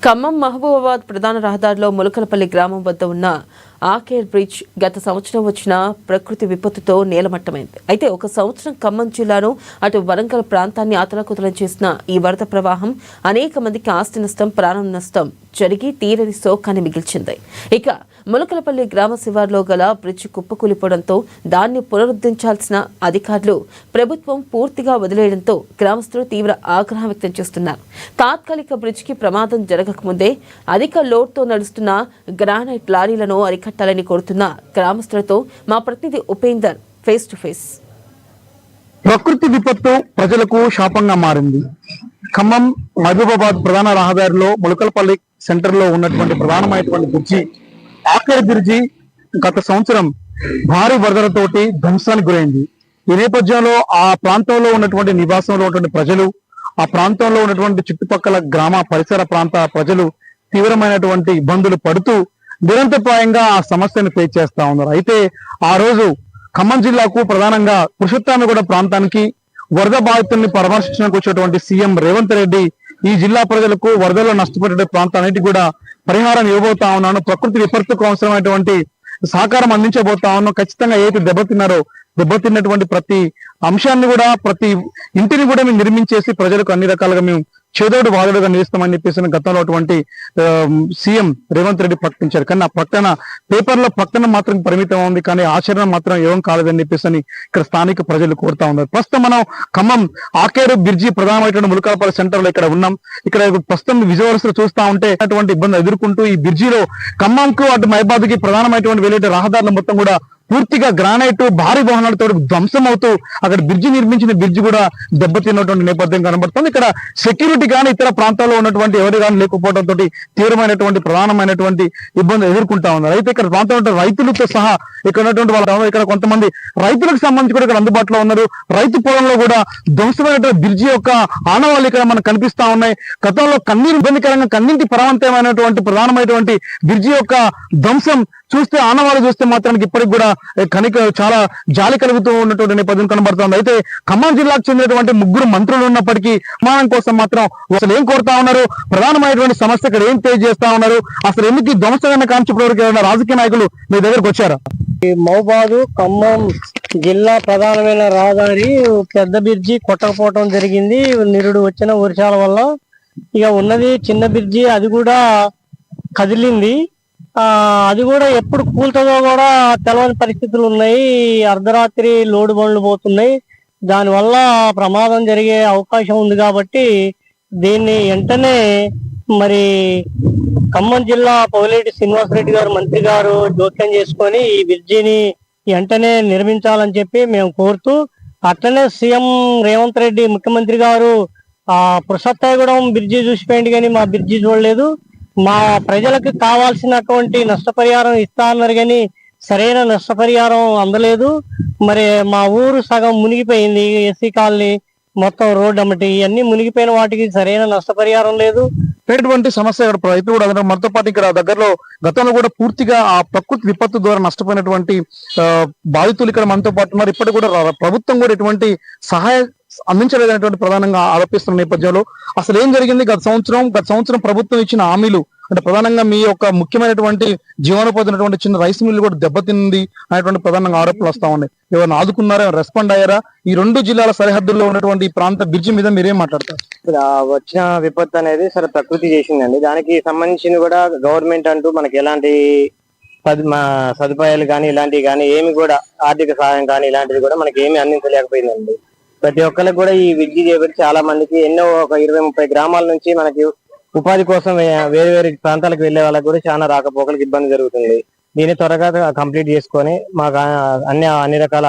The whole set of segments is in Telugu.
ఖమ్మం మహబూబాబాద్ ప్రధాన రహదారిలో ములకలపల్లి గ్రామం వద్ద ఉన్న ఆకేర్ బ్రిడ్జ్ గత సంవత్సరం వచ్చిన ప్రకృతి విపత్తుతో నేలమట్టమైంది. అయితే ఒక సంవత్సరం ఖమ్మం జిల్లాను అటు వరంగల్ ప్రాంతాన్ని అతలాకుతలం చేసిన ఈ వరద ప్రవాహం అనేక మందికి ఆస్తి నష్టం, ప్రాణ నష్టం జరిగి తీరని శోకాన్ని మిగిల్చింది. ఇక ములకలపల్లి గ్రామ శివార్లో గల బ్రిడ్జ్ కుప్పకూలిపోవడంతో దాన్ని పునరుద్ధరించాల్సిన అధికారులు ప్రభుత్వం పూర్తిగా వదిలేయడంతో గ్రామస్తులు తీవ్ర ఆగ్రహం వ్యక్తం చేస్తున్నారు. తాత్కాలిక బ్రిడ్జికి ప్రమాదం జరగకముందే అధిక లోడ్తో నడుస్తున్న గ్రానైట్ లారీలను అరికట్టాలని కోరుతున్న గ్రామస్తులతో మా ప్రతినిధి ఉపేందర్ ఫేస్ టు ఫేస్. ప్రకృతి విపత్తు ప్రజలకు శాపంగా మారింది. ఖమ్మం మహబూబాబాద్ ప్రధాన రహదారిలో ములకలపల్లి సెంటర్ లో ఉన్నటువంటి ప్రధానమైనటువంటి బ్రిడ్జి ఆఖరి బ్రిడ్జి గత సంవత్సరం భారీ వరదలతోటి ధ్వంసానికి గురైంది. ఈ నేపథ్యంలో ఆ ప్రాంతంలో ఉన్నటువంటి నివాసంలో ఉన్నటువంటి ప్రజలు, ఆ ప్రాంతంలో ఉన్నటువంటి చుట్టుపక్కల గ్రామ పరిసర ప్రాంత ప్రజలు తీవ్రమైనటువంటి ఇబ్బందులు పడుతూ నిరంతరప్రాయంగా ఆ సమస్యను ఫేస్ చేస్తా ఉన్నారు. అయితే ఆ రోజు ఖమ్మం జిల్లాకు ప్రధానంగా పురుషోత్తమగూడ ప్రాంతానికి వరద బాధితుల్ని పరామర్శించడానికి వచ్చేటువంటి సీఎం రేవంత్ రెడ్డి ఈ జిల్లా ప్రజలకు వరదలో నష్టపోయే ప్రాంతాలన్నిటి కూడా పరిహారం ఇవ్వబోతా ఉన్నాను, ప్రకృతి విపత్తుకు అవసరమైనటువంటి సహకారం అందించబోతా ఉన్నాను. ఖచ్చితంగా ఏదైతే దెబ్బతిన్నటువంటి ప్రతి అంశాన్ని కూడా, ప్రతి ఇంటిని కూడా మేము నిర్మించేసి ప్రజలకు అన్ని రకాలుగా మేము చేదోడు వాదోడుగా నిలుస్తామని చెప్పేసి గతంలో అటువంటి సీఎం రేవంత్ రెడ్డి ప్రకటించారు. కానీ ఆ ప్రకటన పేపర్లో ప్రకటన మాత్రం పరిమితం ఉంది, కానీ ఆచరణ మాత్రం ఏం కాలేదని చెప్పేసి ఇక్కడ స్థానిక ప్రజలు కోరుతా ఉన్నారు. ప్రస్తుతం మనం ఖమ్మం ఆకేరు బ్రిడ్జి ప్రధానమైనటువంటి ములకలపల్లి సెంటర్ లో ఇక్కడ ఉన్నాం. ఇక్కడ ప్రస్తుతం విజువల్స్ లో చూస్తా ఉంటే అటువంటి ఇబ్బంది ఎదుర్కొంటూ ఈ బ్రిడ్జిలో ఖమ్మంకు అటు మహబాద్ కి ప్రధానమైనటువంటి వెళ్ళే రహదారులు మొత్తం కూడా పూర్తిగా గ్రానైట్ భారీ వాహనాలతో ధ్వంసం అవుతూ అక్కడ బ్రిడ్జి నిర్మించిన బ్రిడ్జి కూడా దెబ్బతిన్నటువంటి నేపథ్యం కనబడుతుంది. ఇక్కడ సెక్యూరిటీ కానీ ఇతర ప్రాంతాల్లో ఉన్నటువంటి ఎవరు కానీ లేకపోవడంతో తీవ్రమైనటువంటి ప్రధానమైనటువంటి ఇబ్బంది ఎదుర్కొంటా ఉన్నారు. అయితే ఇక్కడ ప్రాంతంలో రైతులతో సహా ఇక్కడ ఉన్నటువంటి వాళ్ళు, ఇక్కడ కొంతమంది రైతులకు సంబంధించి కూడా ఇక్కడ అందుబాటులో ఉన్నారు. రైతు పొలంలో కూడా ధ్వంసమైనటువంటి బ్రిడ్జి యొక్క ఆనవాళ్ళు ఇక్కడ మనకు కనిపిస్తా ఉన్నాయి. గతంలో కన్నీరు ఇబ్బందికరంగా కన్నీటి పరవంతమైనటువంటి ప్రధానమైనటువంటి బ్రిడ్జి యొక్క ధ్వంసం చూస్తే, ఆనవాళ్ళు చూస్తే మాత్రానికి ఇప్పటికి కూడా చాలా జాలి కలుగుతూ ఉన్నటువంటి నేపథ్యం కనబడుతుంది. అయితే ఖమ్మం జిల్లాకు చెందినటువంటి 3 మంత్రులు ఉన్నప్పటికీ నిర్మాణం కోసం మాత్రం అసలు ఏం కోరుతా ఉన్నారు, ప్రధానమైనటువంటి సమస్య ఇక్కడ ఏం పేజ్ చేస్తా ఉన్నారు, అసలు ఎందుకు ధ్వంసమైన కాంక్షపూర్వక రాజకీయ నాయకులు మీ దగ్గరకు వచ్చారా? మహబాదు ఖమ్మం జిల్లా ప్రధానమైన రహదారి పెద్ద బ్రిడ్జి కొట్టకపోవటం జరిగింది నిరుడు వచ్చిన వర్షాల వల్ల. ఇక ఉన్నది చిన్న బ్రిడ్జి, అది కూడా కదిలింది. అది కూడా ఎప్పుడు కూలుతుందో కూడా తెలవని పరిస్థితులు ఉన్నాయి. అర్ధరాత్రి లోడు బండ్లు పోతున్నాయి, దానివల్ల ప్రమాదం జరిగే అవకాశం ఉంది. కాబట్టి దీన్ని వెంటనే మరి ఖమ్మం జిల్లా పొగిలేటి శ్రీనివాసరెడ్డి గారు మంత్రి గారు జోక్యం చేసుకొని ఈ బ్రిడ్జిని వెంటనే నిర్మించాలని చెప్పి మేము కోరుతూ, అట్లనే సీఎం రేవంత్ రెడ్డి ముఖ్యమంత్రి గారు పురుషోత్తమగూడెం బ్రిడ్జి చూసిపోయింది కానీ మా బ్రిడ్జి చూడలేదు. మా ప్రజలకు కావాల్సినటువంటి నష్టపరిహారం ఇస్తా అన్నారు కానీ సరైన నష్టపరిహారం అందలేదు. మరి మా ఊరు సగం మునిగిపోయింది, ఎస్సీ కాలనీ మొత్తం రోడ్డు అమ్మటి ఇవన్నీ మునిగిపోయిన వాటికి సరైన నష్టపరిహారం లేదు. ఎటువంటి సమస్య ఇక్కడ రైతులు కూడా మనతో పాటు ఇక్కడ దగ్గరలో గతంలో కూడా పూర్తిగా ఆ ప్రకృతి విపత్తు ద్వారా నష్టపోయినటువంటి బాధితులు ఇక్కడ మనతో పాటు ఉన్నారు. ఇప్పటికి కూడా ప్రభుత్వం కూడా ఎటువంటి సహాయం అందించలేదనేటువంటి ప్రధానంగా ఆరోపిస్తున్న నేపథ్యంలో అసలు ఏం జరిగింది, గత సంవత్సరం ప్రభుత్వం ఇచ్చిన హామీలు అంటే ప్రధానంగా మీ యొక్క ముఖ్యమైనటువంటి జీవనోపాధి ఉన్నటువంటి చిన్న రైస్ మిల్లు కూడా దెబ్బతింది అనేటువంటి ప్రధానంగా ఆరోపణలు వస్తా ఉన్నాయి. ఎవరైనా ఆదుకున్నారా, రెస్పాండ్ అయ్యారా? ఈ 2 జిల్లాల సరిహద్దుల్లో ఉన్నటువంటి ఈ ప్రాంత బ్రిడ్జి మీద మీరేం మాట్లాడతారు? వచ్చిన విపత్తు అనేది సరే ప్రకృతి చేసిందండి, దానికి సంబంధించింది కూడా గవర్నమెంట్ అంటూ మనకి ఎలాంటి సదుపాయాలు కానీ ఇలాంటివి కానీ ఏమి కూడా ఆర్థిక సహాయం కానీ ఇలాంటివి కూడా మనకి ఏమి అందించలేకపోయిందండి. ప్రతి ఒక్కరికి కూడా ఈ విద్య చేపట్టి చాలా మందికి ఎన్నో ఒక 20-30 గ్రామాల నుంచి మనకి ఉపాధి కోసం వేరే వేరే ప్రాంతాలకు వెళ్లే వాళ్ళకి కూడా చాలా రాకపోకలకు ఇబ్బంది జరుగుతుంది. దీన్ని త్వరగా కంప్లీట్ చేసుకొని మాకు అన్ని రకాల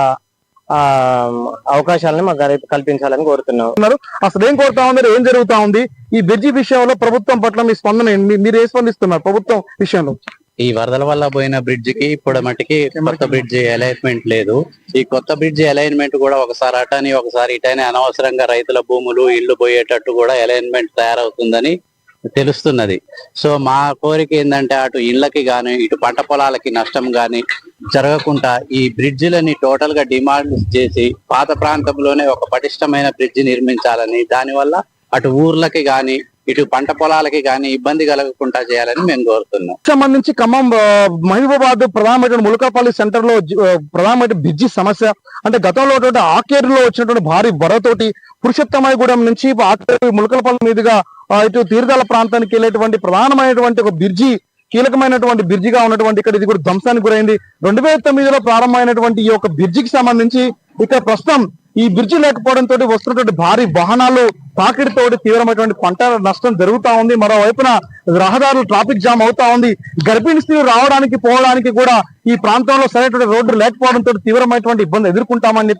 అవకాశాలను మాకు కల్పించాలని కోరుతున్నాం. అసలు ఏం కోరుతా ఉన్నారు, ఏం జరుగుతా ఉంది ఈ బ్రిడ్జి విషయంలో? ప్రభుత్వం పట్ల మీ స్పందన, మీరు ఏ స్పందిస్తున్నారు ప్రభుత్వం విషయంలో? ఈ వరదల వల్ల పోయిన బ్రిడ్జ్ కి ఇప్పుడు మట్టికి కొత్త బ్రిడ్జ్ అలైన్మెంట్ లేదు. ఈ కొత్త బ్రిడ్జ్ అలైన్మెంట్ కూడా ఒకసారి అటని ఒకసారి ఇటని అనవసరంగా రైతుల భూములు ఇళ్లు పోయేటట్టు కూడా అలైన్మెంట్ తయారవుతుందని తెలుస్తున్నది. సో మా కోరిక ఏంటంటే అటు ఇళ్లకి గాని ఇటు పంట పొలాలకి నష్టం గాని జరగకుండా ఈ బ్రిడ్జిలని టోటల్ గా డిమాండ్ చేసి పాత ప్రాంతంలోనే ఒక పటిష్టమైన బ్రిడ్జి నిర్మించాలని, దానివల్ల అటు ఊర్లకి గాని ఇటు పంట పొలాలకి కానీ ఇబ్బంది కలగకుండా చేయాలని మేము కోరుతున్నాం. సంబంధించి ఖమ్మం మహబూబాబాద్ ప్రధానమైనటువంటి ములకలపల్లి సెంటర్ లో ప్రధానమైన బ్రిడ్జి సమస్య అంటే గతంలో ఆకేరులో వచ్చినటువంటి భారీ వరతోటి పురుషోత్తమగూడెం నుంచి ఆకేరు ములకలపల్లి మీదుగా ఇటు తీర్థాల ప్రాంతానికి వెళ్ళేటువంటి ప్రధానమైనటువంటి ఒక బ్రిడ్జి, కీలకమైనటువంటి బ్రిడ్జిగా ఉన్నటువంటి ఇక్కడ ఇది కూడా ధ్వంసానికి గురైంది. 2009లో ప్రారంభమైనటువంటి ఈ యొక్క బ్రిడ్జికి సంబంధించి ఇక్కడ ప్రస్తుతం ఈ బ్రిడ్జి లేకపోవడంతో వస్తున్నటువంటి భారీ వాహనాలు తాకిడితోటి తీవ్రమైనటువంటి పంట నష్టం జరుగుతా ఉంది. మరోవైపున రహదారులు ట్రాఫిక్ జామ్ అవుతా ఉంది. గర్భిణీ స్త్రీలు రావడానికి పోవడానికి కూడా ఈ ప్రాంతంలో సరైనటువంటి రోడ్డు లేకపోవడంతో తీవ్రమైనటువంటి ఇబ్బంది ఎదుర్కొంటున్నామని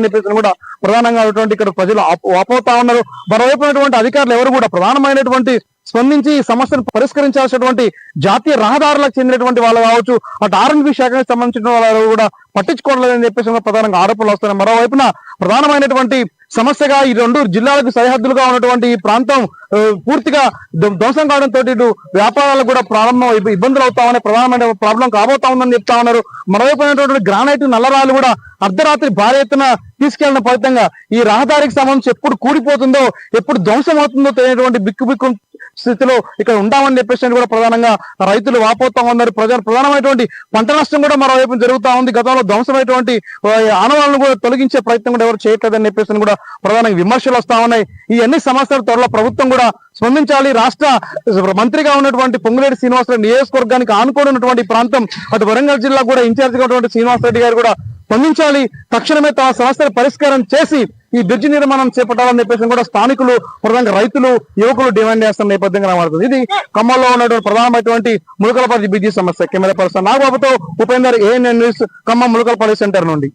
చెప్పేసి కూడా ప్రధానంగా ఇక్కడ ప్రజలు వాపోతా ఉన్నారు. మరోవైపునటువంటి అధికారులు ఎవరు కూడా ప్రధానమైనటువంటి స్పందించి ఈ సమస్యను పరిష్కరించాల్సినటువంటి జాతీయ రహదారులకు చెందినటువంటి వాళ్ళు కావచ్చు, అటు ఆర్ఎండ్బి శాఖకు సంబంధించిన వాళ్ళు కూడా పట్టించుకోవట్లేదని చెప్పేసి ప్రధానంగా ఆరోపణలు వస్తున్నాయి. మరోవైపున ప్రధానమైనటువంటి సమస్యగా ఈ 2 జిల్లాలకు సరిహద్దులుగా ఉన్నటువంటి ఈ ప్రాంతం పూర్తిగా ధ్వంసం కావడంతో ఇటు వ్యాపారాలకు కూడా ఇబ్బందులు అవుతామని ప్రధానమైన ప్రాబ్లం కాబోతా ఉందని చెప్తా ఉన్నారు. మరోవైపు గ్రానైట్ నల్లరాలు కూడా అర్ధరాత్రి భారీ ఎత్తున తీసుకెళ్లిన ఫలితంగా ఈ రహదారికి సంబంధించి ఎప్పుడు కూలిపోతుందో ఎప్పుడు ధ్వంసం అవుతుందో తెలియనటువంటి బిక్కు స్థితిలో ఇక్కడ ఉంటామని చెప్పేసి కూడా ప్రధానంగా రైతులు వాపోతా ఉన్నారు. ప్రధానమైనటువంటి పంట నష్టం కూడా మరోవైపు జరుగుతా ఉంది. గతంలో ధ్వంసమైనటువంటి ఆనవాళ్ళను కూడా తొలగించే ప్రయత్నం కూడా ఎవరు చేయట్లేదని చెప్పేసి కూడా ప్రధానంగా విమర్శలు వస్తా ఉన్నాయి. ఈ అన్ని సమస్యల త్వరలో ప్రభుత్వం కూడా స్పందించాలి. రాష్ట్ర మంత్రిగా ఉన్నటువంటి పొంగులేటి శ్రీనివాసరెడ్డి నియోజకవర్గానికి ఆనుకోని ఉన్నటువంటి ప్రాంతం అటు వరంగల్ జిల్లా కూడా ఇన్ఛార్జిగా ఉన్నటువంటి శ్రీనివాసరెడ్డి గారు కూడా స్పందించాలి. తక్షణమే తమ సమస్యను పరిష్కారం చేసి ఈ బ్రిడ్జి నిర్మాణం చేపట్టాలని చెప్పేసి కూడా స్థానికులు, ప్రధానంగా రైతులు, యువకులు డిమాండ్ చేస్తున్న నేపథ్యంగా కనబడుతుంది. ఇది ఖమ్మంలో ఉన్నటువంటి ప్రధానమైనటువంటి ములకలపల్లి బ్రిడ్జి సమస్య. కెమెరా పర్సన్ నాగబాబుతో Upender, ANN news, Khammam Mulakalapalli centre నుండి.